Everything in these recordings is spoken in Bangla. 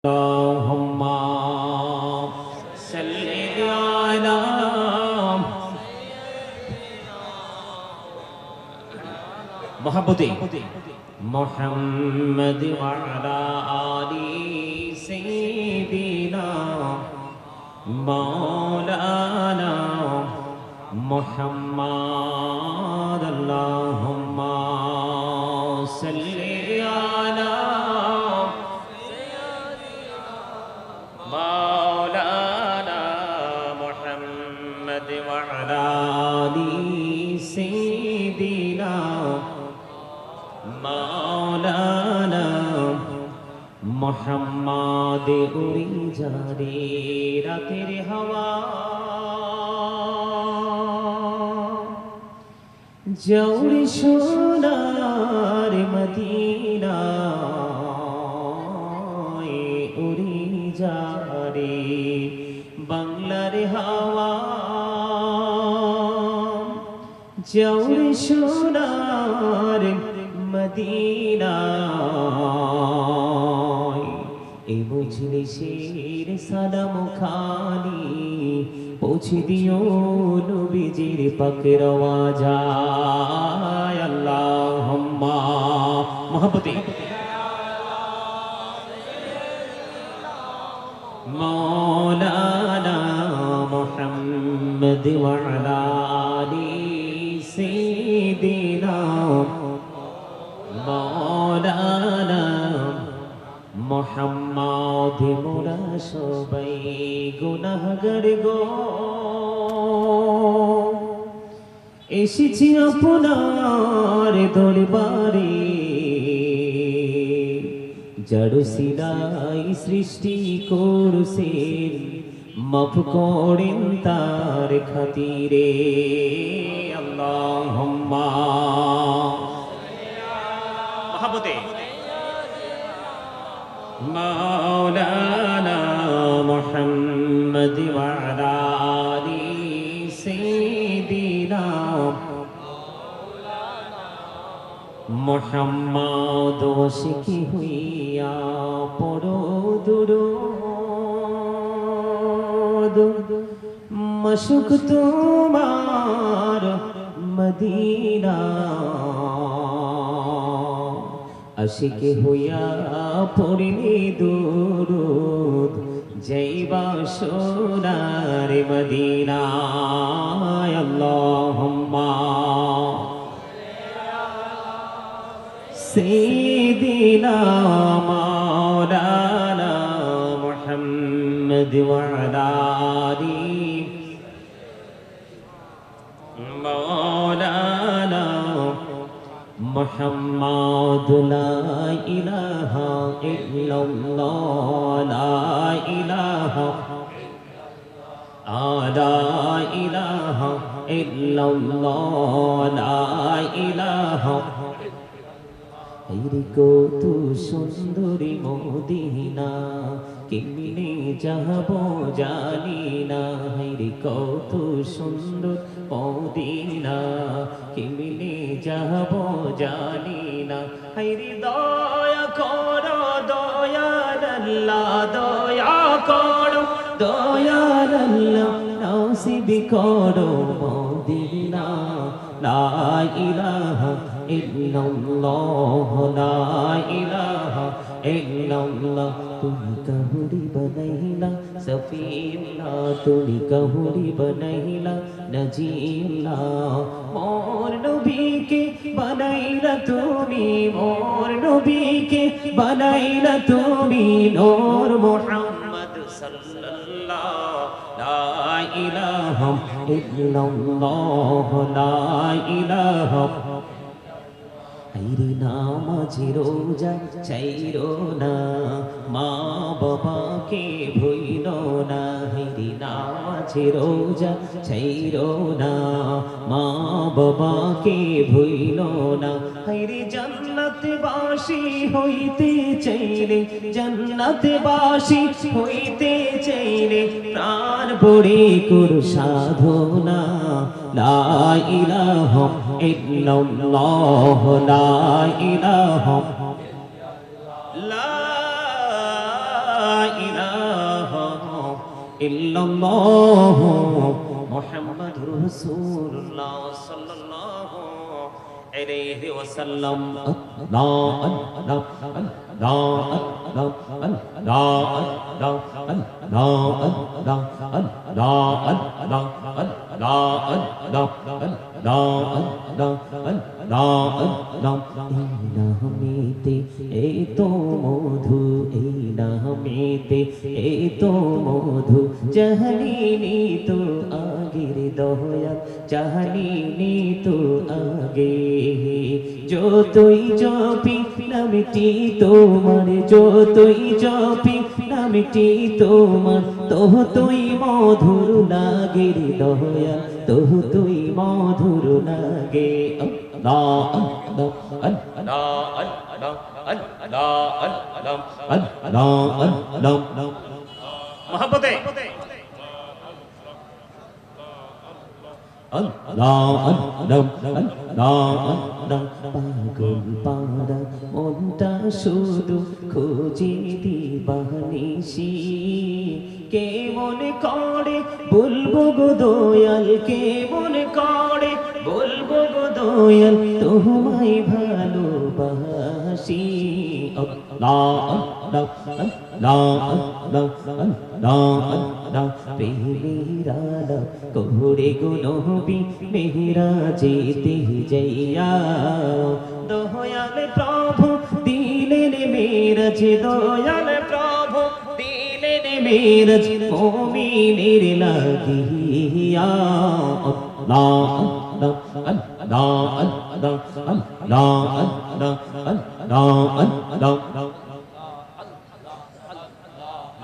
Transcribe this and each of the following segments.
اللهم صل على محبتي محمد وعلى آل سيدنا مولانا محمد اللهم صل على مولانا محمد وعلى آل سيدنا مولانا محمد উড়ি যারে রাতের হাওয়া জৌরি সোনার মদিনা উড়ি যারে বাংলার হাওয়া জৌরি সোনার মদিনা এই মজলিসের সালাম খানি পৌঁছে দিও নবীজির পাকের আওয়াজ আল্লাহুম্মা মোহাব্বতে مولانا محمد وعلى آل سيدنا مولانا محمد মোরা সবাই গুনাহগার গো এসেছি আপনার দরবারে জড় সিলাই সৃষ্টি করছেন মাফ করেন তার খাতিরে আল্লাহুম্মা মহব্বতে مولانا محمد وعلى آل سيدنا محمد وشکی ہویا پڑو درود مشک تمہار مدینہ আশিক হইয়া পড়িনি দুরুদ যাইবা সোনার মদিনায় আল্লাহুম্মা সাইয়্যিদিনা মাওলানা মুহাম্মদ ওয়া আলা আলি মাওলানা محمد لا إله إلا الله لا إله لا إله إلا الله لا إله হেরি কত সুন্দরী মদিনা কেমনে যাব জানি না হেরি কত সুন্দর মদিনা কেমনে যাব জানি না হেরি দয়া করো দয়াল আল্লাহ দয়া করো দয়াল আল্লাহ নসিব করো মদিনা লা ইলাহা ইল্লাল্লাহ লা ইলাহা ইল্লাল্লাহ তুমি কাহুরি বনাইলা সফিউল্লাহ তুমি কাহুরি বনাইলা নজিউল্লাহ মোর নবীকে বানাইলা তুমি মোর নবীকে বানাইলা তুমি নূর মুহাম্মদ সাল্লাল্লাহ লা ইলাহা ইল্লাল্লাহ লা ইলাহা হাইরে নামাজি রোজা চাইরো না মা বাবাকে ভুইলো না হাইরে নামাজি রোজা চাইরো না মা বাবাকে ভুইলো না হাইরে জান্নাতবাসী হইতে চাইলে জান্নাতবাসী হইতে চাইলে প্রাণ ভরে কর সাধনা লা ইলাহা ইল্লাল্লাহ লা ইলাহা লা ইলাহা ইল্লাল্লাহ মুহাম্মাদুর রাসূলুল্লাহ সাল্লাল্লাহু আলাইহি ওয়াসাল্লাম। আল্লাহ আল্লাহ আল্লাহ আল্লাহ আল্লাহ আল্লাহ আল্লাহ আল্লাহ আল্লাহ আল্লাহ নামেতে এই তো মধু, এই নামেতে এই তো মধু, জাহালিনি তো আগের দয়া, জাহালিনি তো আগে। যতই জপি নামটি তোমার, যতই জপি নামটি তোমার, ততই মধুর লাগে দয়া, ততই মধুর লাগে। আল্লাহ আল্লাহ আল্লাহ আল্লাহ আল্লাহ আল্লাহ আল্লাহ আল্লাহ মহব্বতে আল্লাহ আল্লাহ আল্লাহ আল্লাহ। পাগল পাড়া মনটা শুধু খোঁজে দিবানিশি, কে মনে করে বলবো গো দয়াল, কে মনে করে বলবো গো দয়াল, তোমায় ভালোবাসি। আল্লাহ আল্লাহ আল্লাহ আল্লাহ আল্লাহ আল্লাহ। প্রেমের আলাপ করে গো নবী মেহরাজেতে যাইয়া, দয়াল প্রভু দিলেন মেরাজ, দয়াল প্রভু দিলেন মেরাজ মুমিনের লাগিয়া। আল্লাহ আল্লাহ আল্লাহ আল্লাহ আল্লাহ আল্লাহ আল্লাহ আল্লাহ।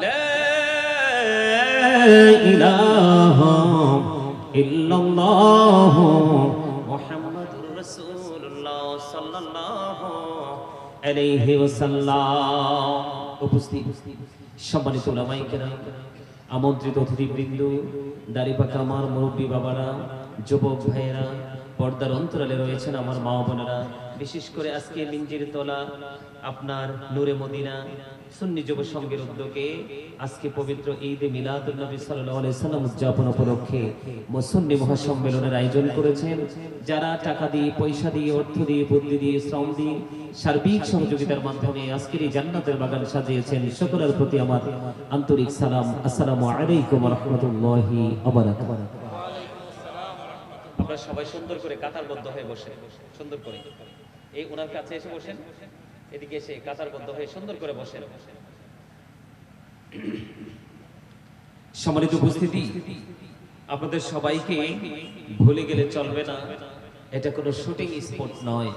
লা ইলাহা ইল্লাল্লাহ মুহাম্মাদুর রাসূলুল্লাহ সাল্লাল্লাহু আলাইহি ওয়াসাল্লাম। উপস্থিত সম্মানিত উলামায়ে কেরাম, আমন্ত্রিত অতিথিবৃন্দ, দাড়িপাকা আমার মুরব্বী বাবারা, যুবক ভাইয়েরা, পর্দার অন্তরালে রয়েছেন আমার মা বোনেরা, বিশেষ করে আজকে মিঞ্জির তোলা আপনার নূরে মদিনা সুন্নি যুব সংঘের উদ্যোগে আজকে পবিত্র ঈদে মিলাদুন নবী সাল্লাল্লাহু আলাইহি সাল্লাম উদযাপন উপলক্ষে সুন্নি মহাসম্মেলনের আয়োজন করেছেন। যারা টাকা দিয়ে, পয়সা দিয়ে, অর্থ দিয়ে, বুদ্ধি দিয়ে, শ্রম দিয়ে, সার্বিক সহযোগিতার মাধ্যমে আজকের এই জান্নাতের বাগান সাজিয়েছেন, সকলের প্রতি আমার আন্তরিক সালাম। আসসালামু আলাইকুম ওয়া রাহমাতুল্লাহি ওয়া বারাকাতুহু। আপনারা সবাই সুন্দর করে কাতারবদ্ধ হয়ে বসে, সুন্দর করে এই ওনার কাছে এসে বসেন, এদিকে এসে কাতারবদ্ধ হয়ে সুন্দর করে বসেন। সম্মানিত উপস্থিতি, আপনাদের সবাইকে ভুলে গেলে চলবে না, এটা কোনো শুটিং স্পট নয়,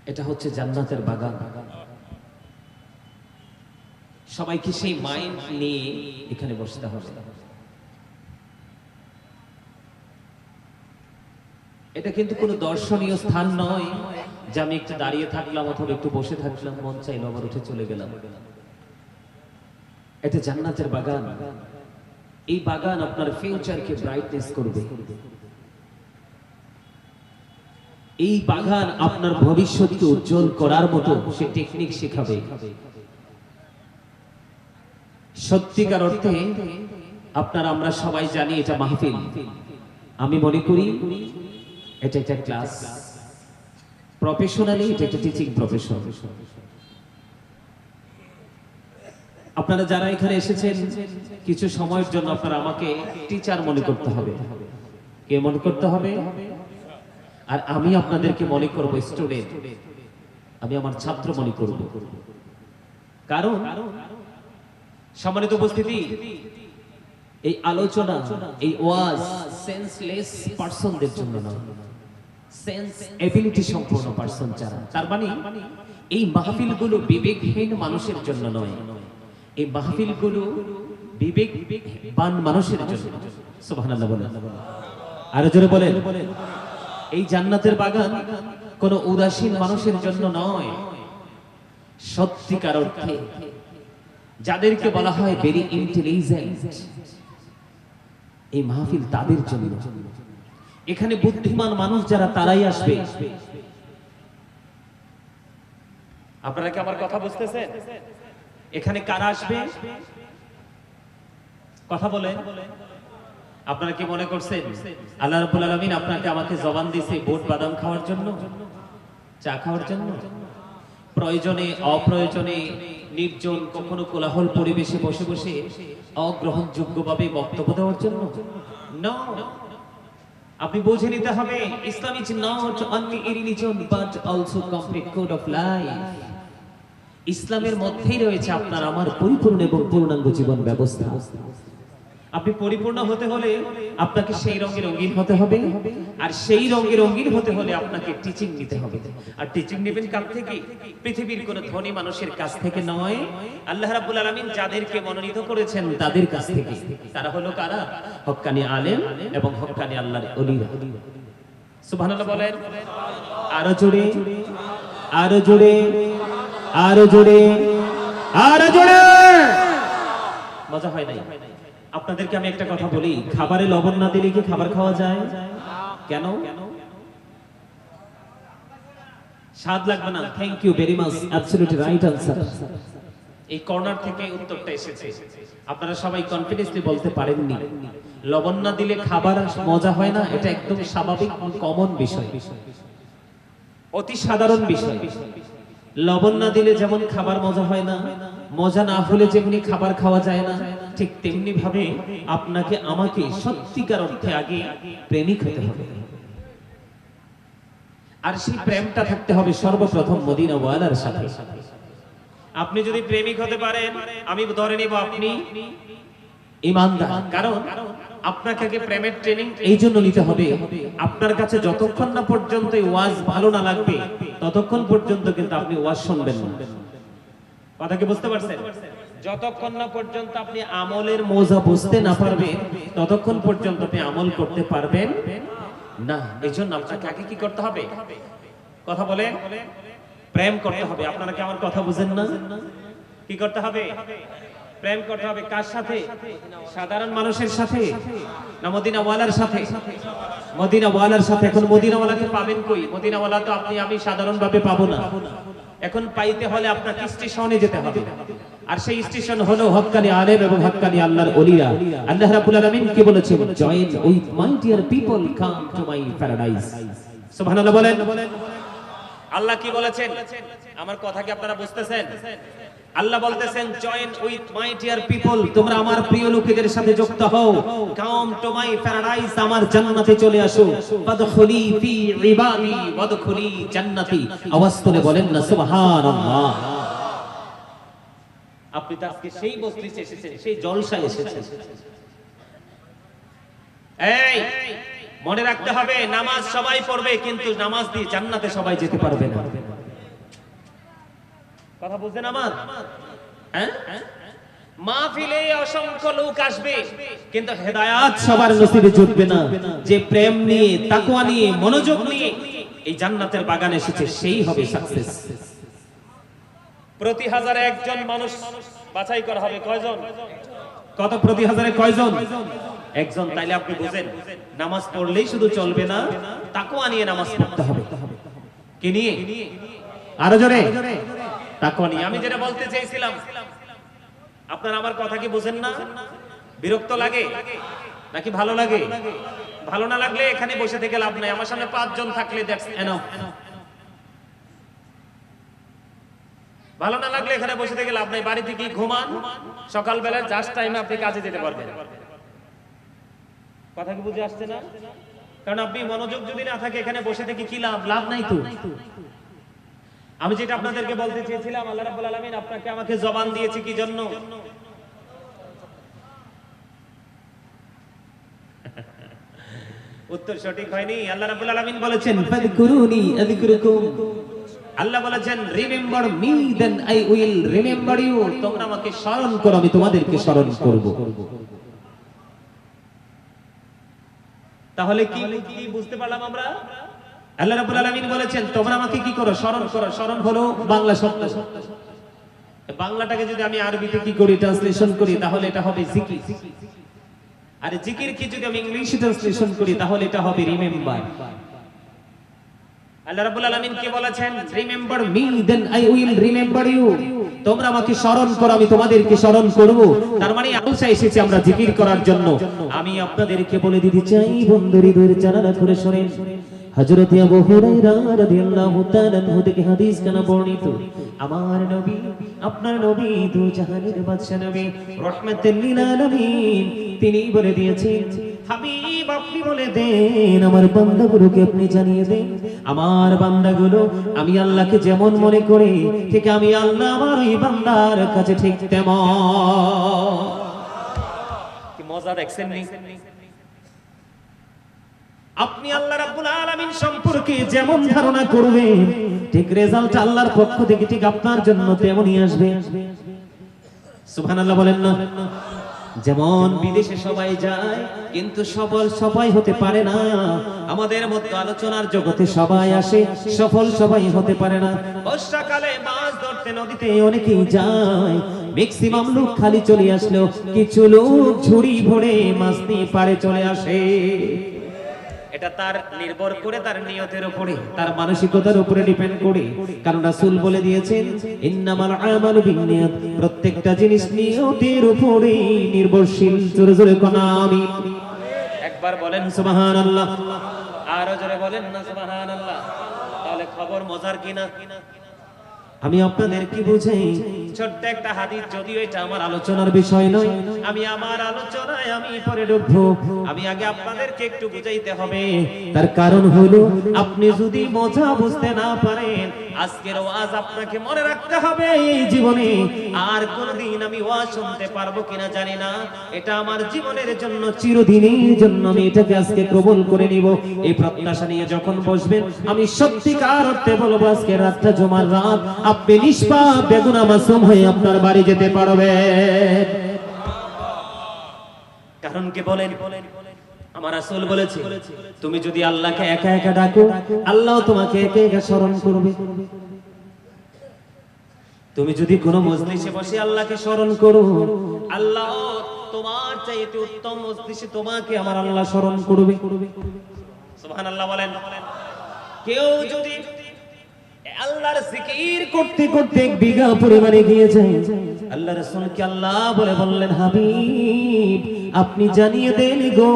এটা হচ্ছে জান্নাতের বাগান। সবাইকে সেই মাইন্ড নিয়ে এখানে বসতে হবে। এটা কিন্তু কোনো দর্শনীয় স্থান নয় যে আমি একটু দাঁড়িয়ে থাকলাম অথবা একটু বসে থাকলাম, মন চাইলো আবার উঠে চলে গেলাম। এটা জান্নাতের বাগান। এই বাগান আপনার ফিউচারকে ব্রাইটনেস করবে। এই বাগান আপনার ভবিষ্যৎকে উজ্জ্বল করার মতো সে টেকনিক শেখাবে। সত্যিকার অর্থে আপনারা আমরা সবাই জানি এটা মাহফিল। আমি মনে করি এটা একটা ক্লাস, প্রফেশনালি এটা একটা টিচিং প্রফেশন। আপনারা যারা এখানে এসেছেন কিছু সময়ের জন্য আপনারা আমাকে টিচার মনে করতে হবে। কে মনে করতে হবে? আর আমি আপনাদেরকে মনে করব স্টুডেন্ট, আমি আমার ছাত্র মনে করব। কারণ সম্মানিত উপস্থিতি, এই আলোচনা, এই ওয়াজ সেন্সলেস পারসনদের জন্য না, সেন্স এবিলিটি সম্পন্ন পারসন যারা, তার মানে এই মাহফিলগুলো বিবেকহীন মানুষের জন্য নয়, এই মাহফিলগুলো বিবেকবান মানুষের জন্য। সুবহানাল্লাহ বলেন, আরো জোরে বলেন। এই জান্নাতের বাগান কোন উদাসীন মানুষের জন্য নয়, সত্যিকার অর্থে যাদেরকে বলা হয় ভেরি ইন্টেলিজেন্ট, এই মাহফিল তাদের জন্য। এখানে বুদ্ধিমান মানুষ যারা তারাই আসবে। আপনারা কি আমার কথা বুঝতেছেন? এখানে কারা আসবে কথা বলেন? আপনারা কি মনে করছেন আল্লাহ রাব্বুল আলামিন আপনাকে আমাকে জবান দিয়েছে বুট বাদাম খাওয়ার জন্য, চা খাওয়ার জন্য, প্রয়োজনে অপ্রয়োজনে নির্জন কখনো কোলাহল পরিবেশে বসে বসে অগ্রহণযোগ্যভাবে বক্তব্য দেওয়ার জন্য? No. আপনি বুঝে নিতে হবে Islam is not only a religion but also complete code of life. ইসলামের মধ্যেই রয়েছে আপনার আমার পরিপূর্ণ এবং পূর্ণাঙ্গ জীবন ব্যবস্থা। আপনি পরিপূর্ণ হতে হলে আপনাকে সেই রঙে রঙিন হতে হবে, আর সেই রঙে রঙিন হতে হলে আপনাকে টিচিং নিতে হবে। আর টিচিং নেবেন কার থেকে? পৃথিবীর কোন ধনী মানুষের কাছ থেকে নয়, আল্লাহ রাব্বুল আলামিন যাদেরকে মনোনীত করেছেন তাদের কাছ থেকে। তারা হলো কারা? হক্কানি আলেম এবং হক্কানি আল্লাহর ওলিরা। সুবহানাল্লাহ বলেন। আরো জোরে, আরো জোরে, আরো জোরে, আরো জোরে। মজা হয় নাই? আপনাদেরকে আমি একটা কথা বলি, খাবারে লবণ না দিলে কি খাবার খাওয়া যায়? কেন? স্বাদ লাগবে না? Thank you very much, absolutely right answer. এই কর্নার থেকে উত্তরটা এসেছে। আপনারা সবাই কনফিডেন্সলি বলতে পারেননি লবণ না দিলে খাবার মজা হয় না। এটা একদম স্বাভাবিক কমন বিষয়, অতি সাধারণ বিষয়। লবণ না দিলে যেমন খাবার মজা হয় না, মজা না হলে যেমনি খাবার খাওয়া যায় না, ঠিক তেমনি ভাবে আপনাকে আমাকে সত্যিকার অর্থে আগে প্রেমিক হতে হবে। আর সেই প্রেমটা থাকতে হবে সর্বপ্রথম মদিনা ওয়ালার সাথে। আপনি যদি প্রেমিক হতে পারেন, আমি ধরে নিব আপনি ঈমানদার। কারণ আপনাকে আগে প্রেমের ট্রেনিং এই জন্য নিতে হবে, আপনার কাছে যতক্ষণ না পর্যন্ত ওয়াজ ভালো না লাগবে ততক্ষণ পর্যন্ত কিন্তু আপনি ওয়াজ শুনবেন না। কথা কি বুঝতে পারছেন? যতক্ষণ না পর্যন্ত আপনি আমলের মজা বুঝতে না পারবেন ততক্ষণ পর্যন্ত আপনি আমল করতে পারবেন না। এজন্য আপনাকে আগে কি করতে হবে? কথা বলেন, প্রেম করতে হবে। আপনারা কি আমার কথা বুঝেন না? কি করতে হবে? প্রেম করতে হবে। কার সাথে? সাধারণ মানুষের সাথে না মদিনা ওয়ালার সাথে? মদিনা ওয়ালার সাথে। এখন মদিনা ওয়ালাকে পাবেন কই? মদিনা ওয়ালা তো আপনি আমি সাধারণভাবে পাবো না। এখন পাইতে হলে আপনাকে স্টেশনে যেতে হবে, আর সেই স্টেশন হলো হক্কানি আলেম এবং হক্কানি আল্লাহর ওলিরা। আল্লাহ রাব্বুল আলামিন কি বলেছেন? Join with my dear people, come to my paradise. সুবহানাল্লাহ বলেন। আল্লাহ কি বলেছেন? আমার কথা কি আপনারা বুঝতেছেন? আল্লাহ বলতেছেন join with my dear people, তোমরা আমার প্রিয় লোকেদের সাথে যুক্ত হও। কাম টু মাই প্যারাডাইস, আমার জান্নাতে চলে আসো। ফাদখুলি ফি ইবাদি ওয়াদখুলি জান্নাতি। আওয়াজ তুলে বলেন না সুবহানাল্লাহ। আপনি তো আজকে সেই মজলিসে এসেছেন, সেই জলসায় এসেছেন। এই মনে রাখতে হবে, নামাজ সবাই পড়বে কিন্তু নামাজ দিয়ে জান্নাতে সবাই যেতে পারবে না। কথা বুঝছেন আমার? হ্যাঁ, মাহফিলে অসংখ্য লোক আসবে কিন্তু হেদায়েত সবার নসিবে জুটবে না। যে প্রেম নিয়ে, তাকওয়া নিয়ে, মনোযোগ নিয়ে এই জান্নাতের বাগানে এসেছে সেই হবে সাকসেস। প্রতি হাজারে একজন মানুষ বাছাই করা হবে। কয়জন? কত? প্রতি হাজারে কয়জন? একজন। তাইলে আপনি বুঝেন নামাজ পড়লেই শুধু চলবে না, তাকওয়া নিয়ে নামাজ পড়তে হবে। কি নিয়ে? আরো জোরে, তাকওয়া নিয়ে। আমি যেটা বলতে চেয়েছিলাম, আপনারা আমার কথা কি বুঝেন না? বিরক্ত লাগে নাকি ভালো লাগে? ভালো না লাগলে এখানে বসে থেকে লাভ নাই। আমার সামনে 5 জন থাকলে দ্যাটস এনাফ। ভালো না লাগলে এখানে বসে থেকে লাভ নাই। বাড়িতে কি ঘুমান, সকালবেলা জাস্ট টাইমে আপনি কাজে যেতে পারবেন। কথা কি বুঝে আসছে না? কারণ আপনি মনোযোগ যদি না থাকে এখানে বসে থেকে কি লাভ? লাভ নাই তো। আমি যেটা আপনাদেরকে বলতে চেয়েছিলাম, আল্লাহ রাব্বুল আলামিন আপনাকে আমাকে জবান দিয়েছে কি জন্য? উত্তর সঠিক হয়নি। আল্লাহ রাব্বুল আলামিন বলেছেন ফাযকুরুনি আযকুরুকুম। আল্লাহ বলেছেন remember me then I will remember you. তোমরা আমাকে স্মরণ করো, আমি তোমাদেরকে স্মরণ করব। তাহলে কি বুঝতে পারলাম আমরা? আল্লাহ রাব্বুল আলামিন বলেছেন তোমরা আমাকে কি করো? স্মরণ করো। স্মরণ হলো বাংলা শব্দ। বাংলাটাকে যদি আমি আরবিতে কি করি, ট্রান্সলেশন করি, তাহলে এটা হবে জিকির। আর জিকির কি যদি আমি ইংলিশে ট্রান্সলেশন করি তাহলে এটা হবে রিমেম্বার। আল্লাহ রাব্বুল আলামিন কি বলেছেন? Remember me then I will remember you. তোমরা আমাকে স্মরণ করো, আমি তোমাদেরকে স্মরণ করব। তার মানে আল্লাহ এসেছে আমরা জিকির করার জন্য। আমি আপনাদেরকে বলে দিতে চাই, বন্ধুরি দূর জানালা করে শুনেন। হযরত আবু হুরায়রা রাদিয়াল্লাহু তাআলা আনহু থেকে হাদিস কানা বর্ণিত, আমার নবী, আপনার নবী, দু জাহানের বাদশা নবী, রাহমাতুল লিল আলামিন, তিনি বলে দিয়েছেন, হাবিব আপনি বলে দেন, আমার বান্দাগুলোকে আপনি জানিয়ে দেন, আমার বান্দাগুলো আমি আল্লাহকে যেমন মনে করি, ঠিক আমি আল্লাহ আমার ওই বান্দার কাছে ঠিক তেমন। কি মজা দেখছেন নি? আপনি আল্লাহ রাব্বুল আলামিন সম্পর্কে যেমন ধারণা করবেন, ঠিক রেজাল্ট আল্লাহর পক্ষ থেকে ঠিক আপনার জন্য তেমনই আসবে। সুবহানাল্লাহ বলেন না? যেমন বিদেশে সবাই যায়, কিন্তু সবাই হতে পারে না। আমাদের মধ্যে আলোচনার জগতে সবাই আসে, সফল সবাই হতে পারে না। বর্ষাকালে মাছ ধরতে নদীতে অনেকেই যায়, ম্যাক্সিমাম লোক খালি চলে আসলো, কিছু লোক ঝুড়ি ভরে মাছ নিয়ে পাড়ে চলে আসে। এটা তার নির্ভর করে তার নিয়তের উপরে, তার মানসিকতার উপরে ডিপেন্ড করে। কারণ রাসূল বলে দিয়েছেন, ইন্নামাল আমালু বিন্নিয়াত, প্রত্যেকটা জিনিস নিয়তের উপরে নির্ভরশীল। জোরে জোরে কোন আমিন। একবার বলেন সুবহানাল্লাহ, আরো জোরে বলেন না সুবহানাল্লাহ। তাহলে খবর মজার কিনা? আমি আপনাদের কি বুঝাই, ছোট্ট একটা হাদিস, যদিও এটা আমার আলোচনার বিষয় নয়, আমি আমার আলোচনায় আমি পরে ঢুকবো। আমি আগে আপনাদেরকে একটু বুঝাইতে হবে। তার কারণ হলো, আপনি যদি মজা বুঝতে না পারেন, আজকের ওয়াজ আপনাকে মনে রাখতে হবে। এই জীবনে আর কোনদিন আমি ওয়াজ শুনতে পারবো কিনা জানি না, এটা আমার জীবনের জন্য চিরদিনের জন্য আমি এটাকে আজকে কবুল করে নিব। এই প্রত্যাশা নিয়ে যখন বসবেন, আমি সত্যিকার অর্থে বলবো, আজকে রাতটা জুমার রাত, আপনি নিষ্পাপ বেগুনা মাসুম হয়ে আপনার বাড়ি যেতে পারবেন। কারণ কি বলেন? আমার রাসূল বলেছে, তুমি যদি আল্লাহকে একা একা ডাকো, আল্লাহ তোমাকে একা একা স্মরণ করবে। তুমি যদি কোনো মজলিসে বসে আল্লাহকে স্মরণ করো, আল্লাহ তোমার চাইতে উত্তম মজলিসে তোমাকে আমার আল্লাহ স্মরণ করবে। সুবহানাল্লাহ বলেন। কেউ যদি আল্লাহর জিকির করতে করতে এক বিঘা পরিমাণে গিয়ে যায়, আল্লাহ রাসূলকে আল্লাহ বলে বললেন, হাবিব আপনি জানিয়ে দেন গো,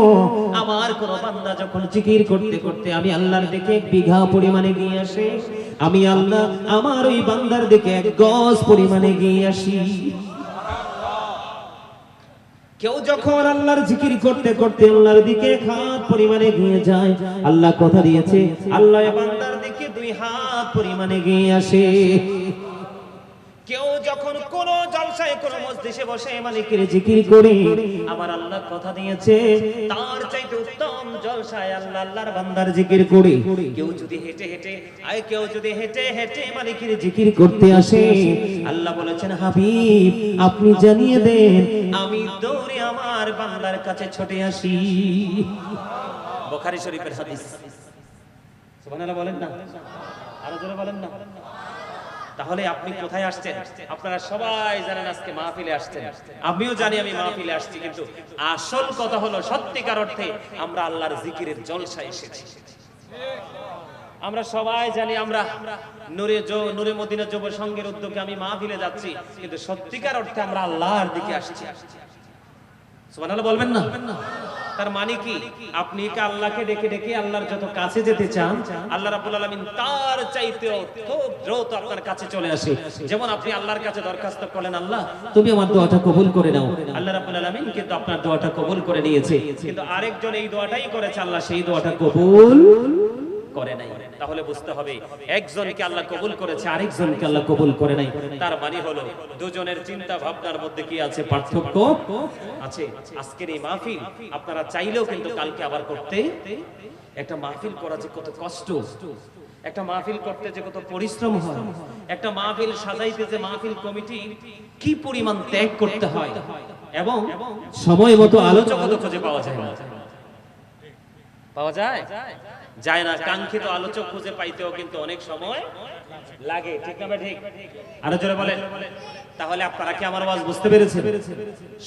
আমার কোন বান্দা যখন জিকির করতে করতে আমি আল্লাহর দিকে এক বিঘা পরিমাণে গিয়ে আসে, আমি আল্লাহ আমার ওই বান্দার দিকে এক গজ পরিমাণে গিয়ে আসি। কেউ যখন আল্লাহর জিকির করতে করতে আল্লাহর দিকে এক হাত পরিমাণে গিয়ে যায়, আল্লাহ কথা দিয়েছে, আল্লাহ বান্দার দিকে দুই হাত পরিমাণে গিয়ে আসে। কেউ যখন কোন জলসায় কোন মজলিসে বসে মালিকের জিকির করে, আমার আল্লাহ কথা দিয়েছে, তার চাইতে উত্তম জলসায় আল্লাহ আল্লাহর বান্দার জিকির করে। কেউ যদি হেঁটে হেঁটে মালিকের জিকির করতে আসে, আল্লাহ বলেছেন, হাবিব আপনি জানিয়ে দেন, আমি দৌড়ে আমার বান্দার কাছে ছুটে আসি। বুখারী শরীফের হাদিস। সুবহানাল্লাহ বলেন না? আরো জোরে বলেন না? তাহলে আপনি কোথায় আসছেন? আপনারা সবাই জানেন আজকে মাহফিলে আসছেন, আমিও জানি আমি মাহফিলে আসছি, কিন্তু আসল কথা হলো সত্যিকার অর্থে আমরা আল্লাহর জিকিরের জলসায় এসেছি। আমরা সবাই জানি আমরা নূরে মদিনা যুব সংঘের উদ্যোগে আমি মাহফিলে যাচ্ছি, কিন্তু সত্যিকার অর্থে আমরা আল্লাহর দিকে আসছি। সুবহানাল্লাহ বলবেন না? তার মানে কি, আপনি কি আল্লাহকে ডেকে ডেকে আল্লাহর যত কাছে যেতে চান, আল্লাহ রাব্বুল আলামিন তার চাইতেও খুব দ্রুত আপনার কাছে চলে আসে। যেমন আপনি আল্লাহর কাছে দরখাস্ত করলেন, আল্লাহ তুমি আমার দোয়াটা কবুল করে নাও, আল্লাহ রাব্বুল আলামিন কিন্তু আপনার দোয়াটা কবুল করে নিয়েছে। কিন্তু আরেকজন এই দোয়াটাই করেছে, আল্লাহ সেই দোয়াটা কবুল করে নাই। তাহলে বুঝতে হবে, একজনকে আল্লাহ কবুল করেছে, আরেকজনকে আল্লাহ কবুল করে নাই। তার মানে হলো দুজনের চিন্তা ভাবনার মধ্যে কি আছে? পার্থক্য আছে। আজকের এই মাহফিল আপনারা চাইলেও কিন্তু কালকে আবার করতে, একটা মাহফিল করা যে কত কষ্ট, একটা মাহফিল করতে যে কত পরিশ্রম হয়, একটা মাহফিল সাজাইতে যে মাহফিল কমিটি কি পরিমাণ ত্যাগ করতে হয়, এবং সময় মতো আলোচক খুঁজে পাওয়া যায় না। পাওয়া যায় না, কাঙ্ক্ষিত আলোচক খুঁজে পাইতেও কিন্তু অনেক সময় লাগে, ঠিক না? ঠিক। আরো জোরে বলেন। তাহলে আপনারা কি আমার ওয়াজ বুঝতে পেরেছেন?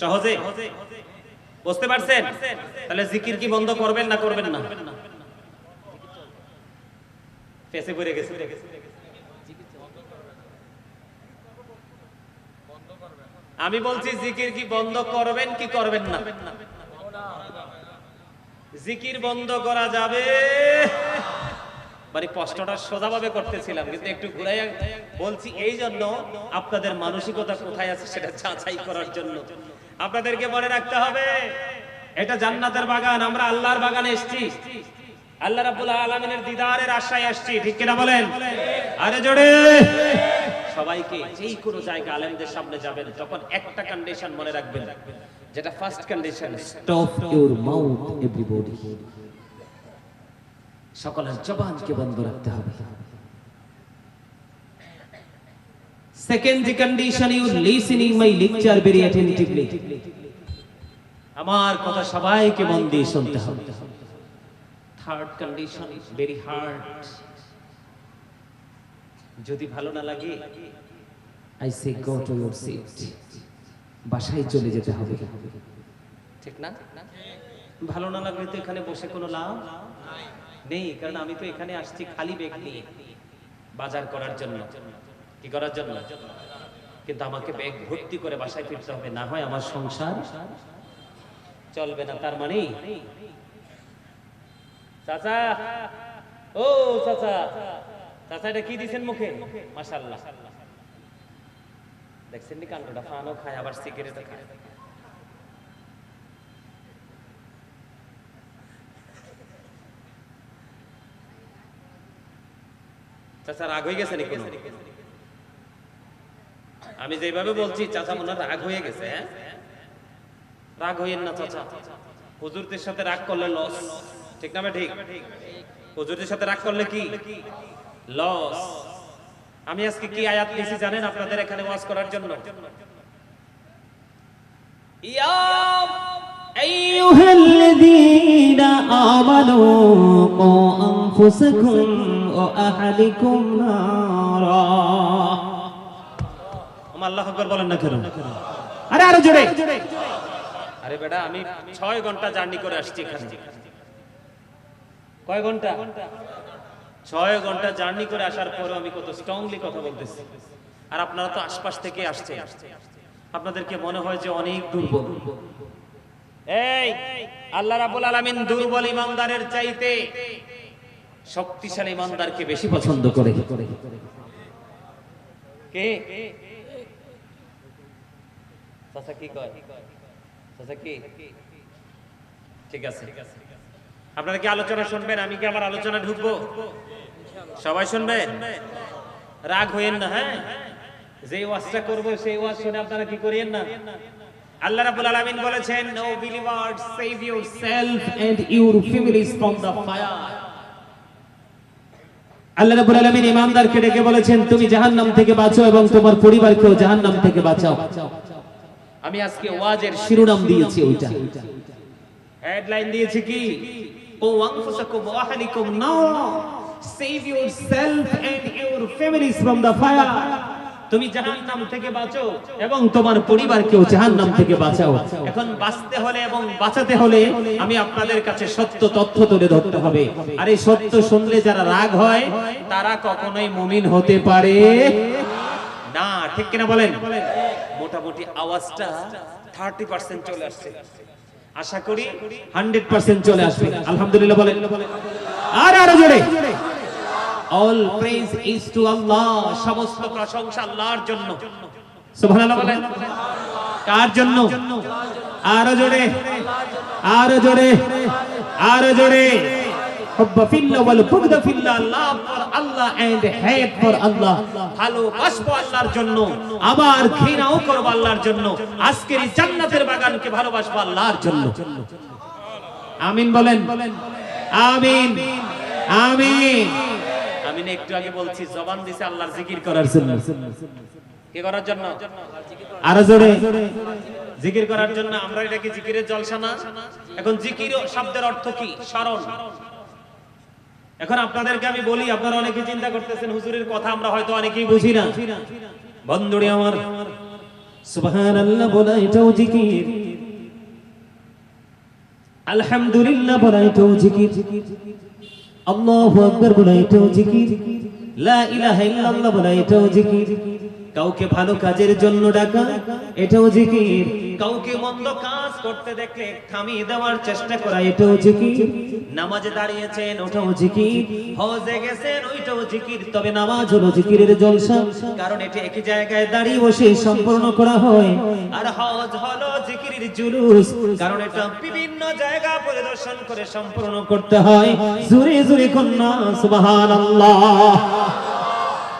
সহজে বুঝতে পারছেন? তাহলে জিকির কি বন্ধ করবেন না করবেন না? পেছে পড়ে গেছে। আমি বলছি জিকির কি বন্ধ করবেন কি করবেন না? জিকির বন্ধ করা যাবে, মানে কষ্টটা সোজাভাবে করতেছিলাম কিন্তু একটু ঘুরাইয়া বলছি এই জন্য আপনাদের মানসিকতা কোথায় আছে সেটা যাচাই করার জন্য। আপনাদেরকে মনে রাখতে হবে এটা জান্নাতের বাগান, আমরা আল্লাহর বাগানে এসেছি, আল্লাহ রাব্বুল আলামিনের দিদারের আশায় আসছি, ঠিক কিনা বলেন? আরে জোরে সবাইকে যেই কোনো জায়গা আলেমদের সামনে যাবেন তখন একটা কন্ডিশন মনে রাখবেন, যেটা first condition, stop your mouth everybody, সকলের জবানকে বন্ধ রাখতে হবে। Second condition, you listening my lecture very attentively, আমার কথা সবাইকে মন দিয়ে শুনতে হবে। থার্ড কন্ডিশন, ভেরি হার্ড, যদি ভালো না লাগে I say go to your seat, বাসায় চলে যেতে হবে, ঠিক না? ভালো না লাগলে তো এখানে বসে কোনো লাভ নেই, কারণ আমি তো এখানে আসছি খালি ব্যাগ নিয়ে বাজার করার জন্য। কি করার জন্য? কিন্তু আমাকে ব্যাগ ভর্তি করে বাসায় ফিরতে হবে, না হয় আমার সংসার চলবে না। তার মানে চাচা, ও চাচা, চাচা এটা কি দিছেন মুখে? মাশাআল্লাহ, দেখছেন নি কাণ্ডটা, পানও খায় আবার সিগারেটও খায়। চাচা রাগ হয়ে গেছে নাকি? আমি যেভাবে বলছি চাচা মনে রাগ হয়ে গেছে। হ্যাঁ, রাগ হইয়েন না চাচা, হুজুরদের সাথে রাগ করলে লস, ঠিক না? ঠিক, হুজুরদের সাথে রাগ করলে কি লস। আমি আজকে কি আয়াত নিয়েছি জানেন আপনাদের এখানে ওয়াজ করার জন্য? ইয়া আইয়ুহাল্লাযীনা আমানু কু আনফুসাকুম ওয়া আহলিকুম নারা। আল্লাহু আকবার বলেন না কেন? আরে আরো জোরে। আরে বেটা, আমি 6 ঘন্টা জার্নি করে আসছি এখানে। কয় ঘন্টা? 6 ঘন্টা জার্নি করে আসার পরেও আমি কত স্ট্রংলি কথা বলতেছি, আর আপনারা তো আশপাশ থেকে আসছে, আপনাদেরকে মনে হয় যে অনেক দুর্বল। এই আল্লাহ রাব্বুল আলামিন দুর্বল ইমানদারের চাইতে শক্তিশালী ইমানদারকে বেশি পছন্দ করে। কে? চাচা কি কয়? চাচা কি? ঠিক আছে, আপনারা কি আলোচনা শুনবেন? আমি কি আমার আলোচনা ঢুকবো? সবাই শুনবেন, রাগ হইেন না। হ্যাঁ, যে ওয়াজটা করব সেই ওয়াজ শুনে আপনারা কি করিয়েন না। আল্লাহ রাব্বুল আলামিন বলেছেন, no believers, save yourself and your families from the fire. Allah Rabbul Alamin ঈমানদারকে ডেকে বলেছেন, তুমি জাহান্নাম থেকে বাঁচো এবং তোমার পরিবারকেও জাহান্নাম থেকে বাঁচাও। আমি আজকে ওয়াজের শিরোনাম দিয়েছি ওইটা, হেডলাইন দিয়েছি কি? ও আনফুসাকুম ওয়া আহলিকুম নারা, save yourself and your families from the fire. তুমি জাহান্নাম থেকে বাঁচো এবং তোমার পরিবারকেও জাহান্নাম থেকে বাঁচাও। এখন বাঁচতে হলে এবং বাঁচাতে হলে আমি আপনাদের কাছে সত্য তথ্য তুলে ধরতে হবে, আর এই সত্য শুনলে যারা রাগ হয় তারা কখনোই মুমিন হতে পারে না, ঠিক কিনা বলেন? মোটামুটি আওয়াজটা 30% চলে আসছে, আশা করি 100% চলে আসবে। আলহামদুলিল্লাহ বলেন, আর আরো জোরে। All praise is to Allah, সমস্ত প্রশংসা আল্লাহর জন্য। সুবহানাল্লাহ বলেন। কার জন্য? আরো জোরে, আরো জোরে, আরো জোরে। হুব্বা ফিল্লাহ ওয়াল বুগদা ফিল্লাহ, love for Allah and hate for Allah. ভালোবাসবো আল্লাহর জন্য, আবার ঘৃণাও করব আল্লাহর জন্য। আজকের এই জান্নাতের বাগানকে ভালোবাসবো আল্লাহর জন্য। আমিন বলেন, আমিন, আমিন। আমি একটু আগে বলছি জবান দিছে আল্লাহর জিকির করার জন্য। কি করার জন্য? আরো জোরে, জিকির করার জন্য। আমরা এটা কি জিকিরের জলসা না? এখন জিকির শব্দের অর্থ কি? স্মরণ। এখন আপনাদেরকে আমি বলি, আপনারা অনেকে চিন্তা করতেছেন হুজুরের কথা আমরা হয়তো অনেকেই বুঝি না। বন্ধুরে আমার, সুবহানাল্লাহ বলা এটাও জিকির, আলহামদুলিল্লাহ বলা এটাও জিকির, আল্লাহু আকবার বলা এটাও জিকির, লা ইলাহা ইল্লাল্লাহ বলা এটাও জিকির, কাউকে ভালো কাজের জন্য ডাকা এটাও জিকির, কাউকে মন্দ কাজ করতে দেখলে থামিয়ে দেওয়ার চেষ্টা করা এটাও জিকির, নামাজে দাঁড়িয়েছেন ওটাও জিকির, হজে গেছেন ওইটাও জিকির। তবে নামাজ হলো জিকিরের জলসা, কারণ এটা একই জায়গায় দাঁড়িয়ে বসে সম্পূর্ণ করা হয়। আর হজ হলো জিকিরের জুলুস, কারণ এটা বিভিন্ন জায়গা পরিদর্শন করে সম্পূর্ণ করতে হয়। জোরে জোরে কন্যা সুবহানাল্লাহ।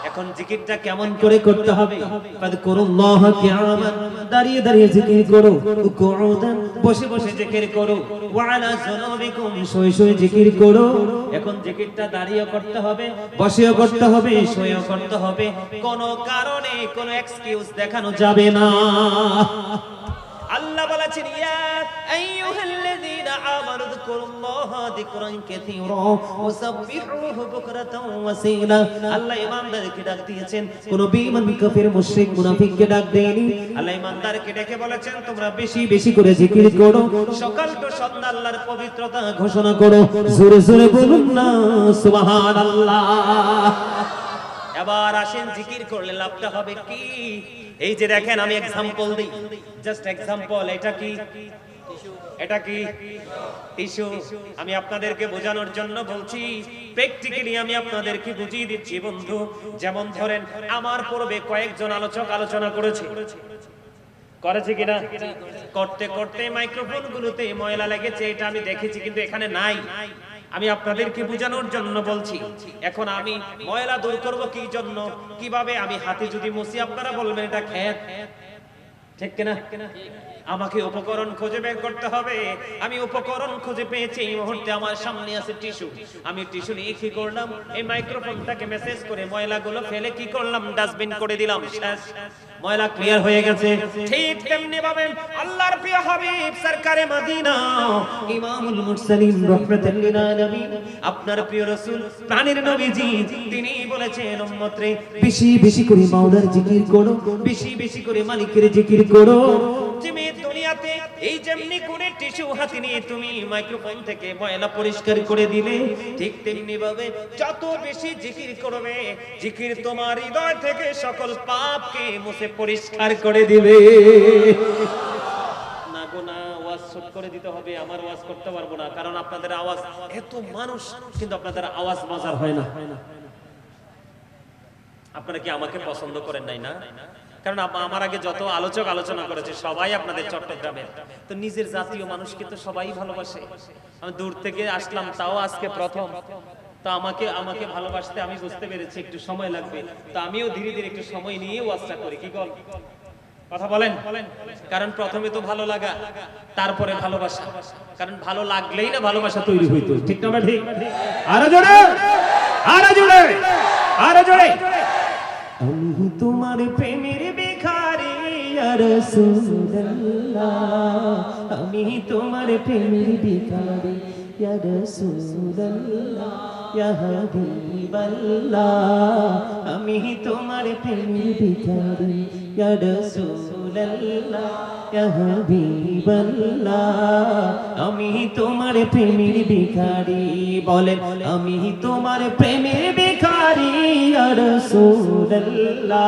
এখন জিকিরটা কেমন করে করতে হবে? ফাযকুরুল্লাহ কিয়ামান, দাঁড়িয়ে দাঁড়িয়ে জিকির করো, কুউদান বসে বসে জিকির করো, ওয়া আলা যুনুবিকুম শুয়ে শুয়ে জিকির করো। এখন জিকিরটা দাঁড়িয়ে করতে হবে, বসেও করতে হবে, শুয়েও করতে হবে, কোনো কারণে কোনো এক্সকিউজ দেখানো যাবে না। আল্লাহ বলেছেন ইয়া আইয়ুহাল্লাযীনা আমানু যকুরুল্লাহা যিকরান কাসীরা ওয়াসাব্বিহুহু বুকরাতাও ওয়াসীলা। আল্লাহ ঈমানদারকে ডাক দিয়েছেন, কোন বেঈমান কাফির মুশরিক মুনাফিককে ডাক দেয়নি। আল্লাহ ঈমানদারকে ডেকে বলেছেন তোমরা বেশি বেশি করে জিকির করো, সকাল তো সন্ধ্যা আল্লাহর পবিত্রতা ঘোষণা করো। জোরে জোরে বলুন না সুবহানাল্লাহ। এবার আসেন জিকির করলে লাভটা হবে কি? এই যে দেখেন আমি एग्जांपल দেই, জাস্ট एग्जांपल। এটা কি? এটা কি? টিস্যু। আমি আপনাদেরকে বোঝানোর জন্য বলছি, প্র্যাকটিক্যালি আমি আপনাদেরকে বুঝিয়ে দিচ্ছি বন্ধু। যেমন ধরেন আমার পূর্বে কয়েকজন আলোচক আলোচনা করেছে কিনা? করতে করতে মাইক্রোফোন গুলোতে ময়লা লেগেছে, এটা আমি দেখেছি, কিন্তু এখানে নাই। আমি আপনাদেরকে বোঝানোর জন্য বলছি। এখন আমি ময়লা দূর করব কি জন্য, কিভাবে? আমি হাতে যদি মুছি আপনারা বলবেন এটা খেত, ঠিক কিনা? আমাকে উপকরণ খুঁজে বের করতে হবে। আমি উপকরণ খুঁজে পেয়েছি, এই মুহূর্তে আমার সামনে আছে টিস্যু। আমি টিস্যু নিয়ে কি করলাম, এই মাইক্রোফোনটাকে মেসেজ করে ময়লাগুলো ফেলে কি করলাম, ডাস্টবিন করে দিলাম। শেষ, ময়লা ক্লিয়ার হয়ে গেছে। ঠিক তেমনি ভাবে আল্লাহর প্রিয় হাবিব সরকারে মদিনা ইমামুল মুরসালিন রাহমাতুল লিল আলামিন, আপনার প্রিয় রাসূল প্রাণের নবীজি, তিনি বলেছেন উম্মতরে বেশি বেশি করে মাওলার জিকির করো, বেশি বেশি করে মালিকের জিকির করো। তুমি দুনিয়াতে এই যেমনি করে টিস্যু হাতে নিয়ে তুমি মাইক্রোফোন থেকে ময়লা পরিষ্কার করে দিলে, ঠিক তেমনি ভাবে যত বেশি জিকির করবে, জিকির তোমার হৃদয় থেকে সকল পাপকে মুছে পরিষ্কার করে দিবে। না গো না, ওয়াজ শুট করে দিতে হবে। আমার ওয়াজ করতে পারবো না, কারণ আপনাদের আওয়াজ, এত মানুষ কিন্তু আপনাদের আওয়াজ মজার হয় না। আপনারা কি আমাকে পছন্দ করেন নাই? না, কারণ আমার আগে যত আলোচক আলোচনা করেছে সবাই আপনাদের চট্টগ্রামের, তো নিজের জাতীয় মানুষকে তো সবাই ভালোবাসে। আমি দূর থেকে আসলাম, তাও আজকে প্রথম, তো আমাকে ভালোবাসতে আমি বুঝতে পেরেছি একটু সময় লাগবে। তো আমিও ধীরে ধীরে একটু সময় নিয়ে ওয়াজটা করি। কি কথা বলেন? কারণ প্রথমে তো ভালো লাগা, তারপরে ভালোবাসা। কারণ ভালো লাগলেই না ভালোবাসা তৈরি হইতো, ঠিক না? ঠিক। আরো জোরে, আরো জোরে, আরো জোরে। আমি তোমার প্রেমের ভিখারি ইয়া রাসূলুল্লাহ, আমি তোমার প্রেমের ভিখারি ইয়া রাসূলুল্লাহ, ইয়া হাবিবাল্লাহ, আমি তোমার প্রেমের ভিখারি ইয়া রাসূলুল্লাহ, ইয়া হাবিবাল্লাহ, আমি তোমার প্রেমের ভিখারি। বলেন আমি তোমার প্রেমের ভিখারি ইয়া রাসূলুল্লাহ,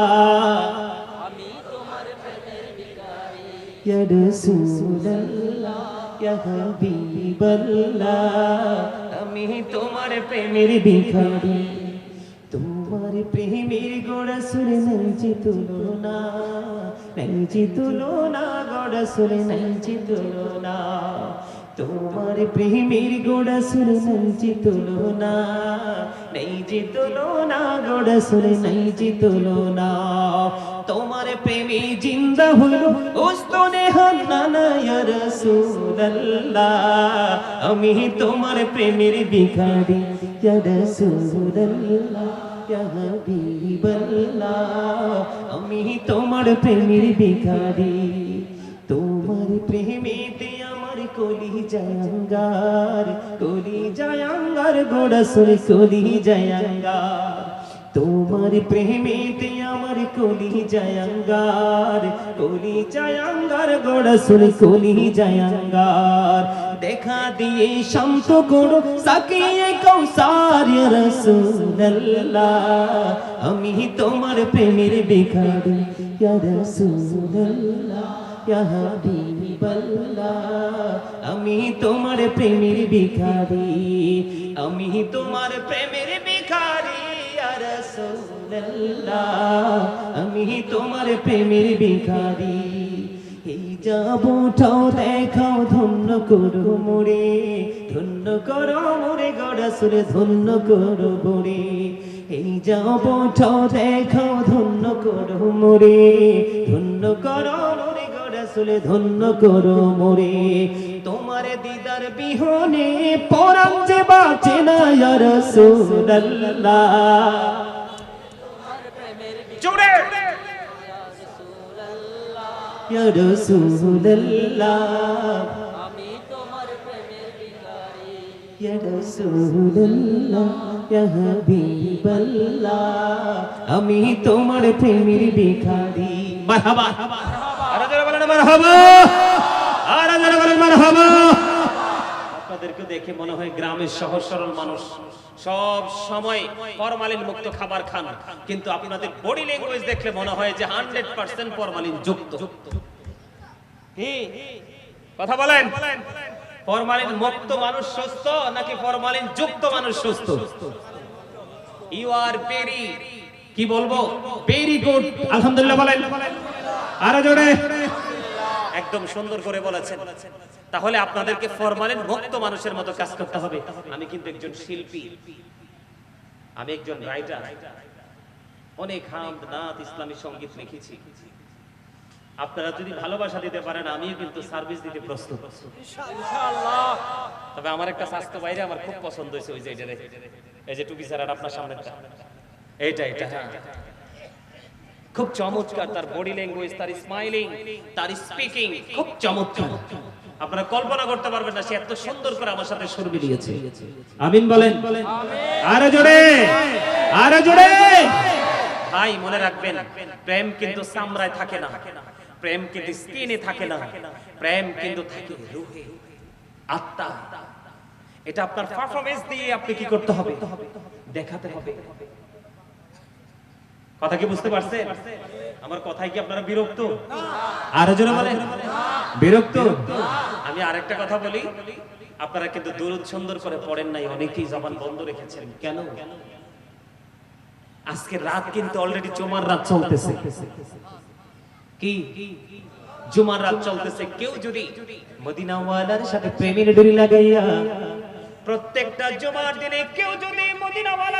আমি তোমার প্রেমের ভিখারি ইয়া রাসূলুল্লাহ, ইয়া হাবিবাল্লাহ, আমি তোমার প্রেমের ভিখারি। তোমার প্রেমের গোড়া সুরে নাই যে তুলনা, নাই যে তুলনা, গোড়া সুরে নাই যে তুলনা। তোমার প্রেমের গোড়া সুরে নাই যে তুলনা, নাই যে তুলনা, গোড়া সুরে নাই যে তুলনা। তোমার প্রেমে জিন্দা হইল ওস্তনে হান্নানা ইয়া রাসূলুল্লাহ, আমি তোমার প্রেমের ভিখারি ইয়া রাসূলুল্লাহ, ইয়া হাবিবাল্লাহ, আমি তোমার প্রেমের ভিখারি। তোমার প্রেমেতে আমার কলি জায়াঙ্গার, কলি জায়াঙ্গার, গোড়া সুরে কলি জায়াঙ্গার। তোমার প্রেমেতে আমার কলি জায়াঙ্গার গো রাসূল কলি জায়াঙ্গার দেখা দিয়ে শান্ত করো সাকিয়ে কৌসার ইয়া রাসূলুল্লাহ আমি তোমার প্রেমের ভিখারি ইয়া রাসূলুল্লাহ ইয়া হাবিবাল্লাহ আমি তোমার প্রেমের ভিখারি আমি তোমার প্রেমের ভিখারি ইয়া রাসূলুল্লাহ আমি তোমার প্রেমের ভিখারি এই যাব উঠাও দেখাও ধন্য করো মোরে গো রাসূল ধন্য করো মোরে এই যাব উঠাও দেখাও ধন্য করো মোরে গো রাসূল ধন্য করো মোরে তোমার দিদার বিহনে পরাণ যে বাঁচে না ইয়া রাসূলুল্লাহ জোরে ইয়া রাসূলুল্লাহ আমি তোমার প্রেমের ভিখারি ইয়া রাসূলুল্লাহ ইয়া হাবিবাল্লাহ আমি তোমার প্রেমের ভিখারি মারহাবা আর যারা বলেন মারহাবা আর যারা বলেন মারহাবা আপনাদেরকে দেখে মনে হয় গ্রামের সহজ সরল মানুষ সব সময় ফরমালিন মুক্ত খাবার খান কিন্তু আপনাদের বডি ল্যাঙ্গুয়েজ দেখলে মনে হয় যে 100% ফরমালিন যুক্ত কি কথা বলেন ফরমালিন মুক্ত মানুষ সুস্থ নাকি ফরমালিন যুক্ত মানুষ সুস্থ ইউ আর ভেরি কি বলবো ভেরি গুড আলহামদুলিল্লাহ বলেন আরো জোরে একদম সুন্দর করে বলেছেন তাহলে আপনাদেরকে ফরমালিন মুক্ত মানুষের মতো কাজ করতে হবে আমি কিন্তু একজন শিল্পী আমি একজন রাইটার অনেক হামদ নাত ইসলামী সংগীত লিখেছি আপনারা যদি ভালোবাসা দিতে পারেন আমিও কিন্তু সার্ভিস দিতে প্রস্তুত ইনশাআল্লাহ তবে আমার একটা স্বাস্থ্য বাইরে আমার খুব পছন্দ হয়েছে ওই যে এই যে টুপি ছাড়া আপনার সামনেটা এটা খুব চমৎকার তার বডি ল্যাঙ্গুয়েজ তার স্মাইলিং তার স্পিকিং খুব চমৎকার আপনারা কল্পনা করতে পারবেন না সে এত সুন্দর করে আমার সাথে সুর মিলিয়েছে আমিন বলেন আরো জোরে ভাই মনে রাখবেন প্রেম কিন্তু চামড়ায় থাকে না প্রেম কিন্তু স্কিনে থাকে না প্রেম কিন্তু থাকে রূহে আত্মা এটা আপনার পারফরম্যান্স দিয়ে আপনি কি করতে হবে দেখাতে হবে কথা কি বুঝতে পারছেন আমার কথায় কি আপনারা বিরক্ত আরো জোরে বলেন বিরক্ত আমি আরেকটা কথা বলি আপনারা কিন্তু দুরূদ সুন্দর করে পড়েন নাই অনেকেই জবান বন্ধ রেখেছেন কেন আজকে রাত কিন্তু অলরেডি জুমার রাত চলতেছে কি জুমার রাত চলতেছে কেউ যদি মদিনা ওয়ালার সাথে প্রেমের ডোরি লাগাইয়া প্রত্যেকটা জুমার দিনে কেউ যদি মদিনা ওয়ালা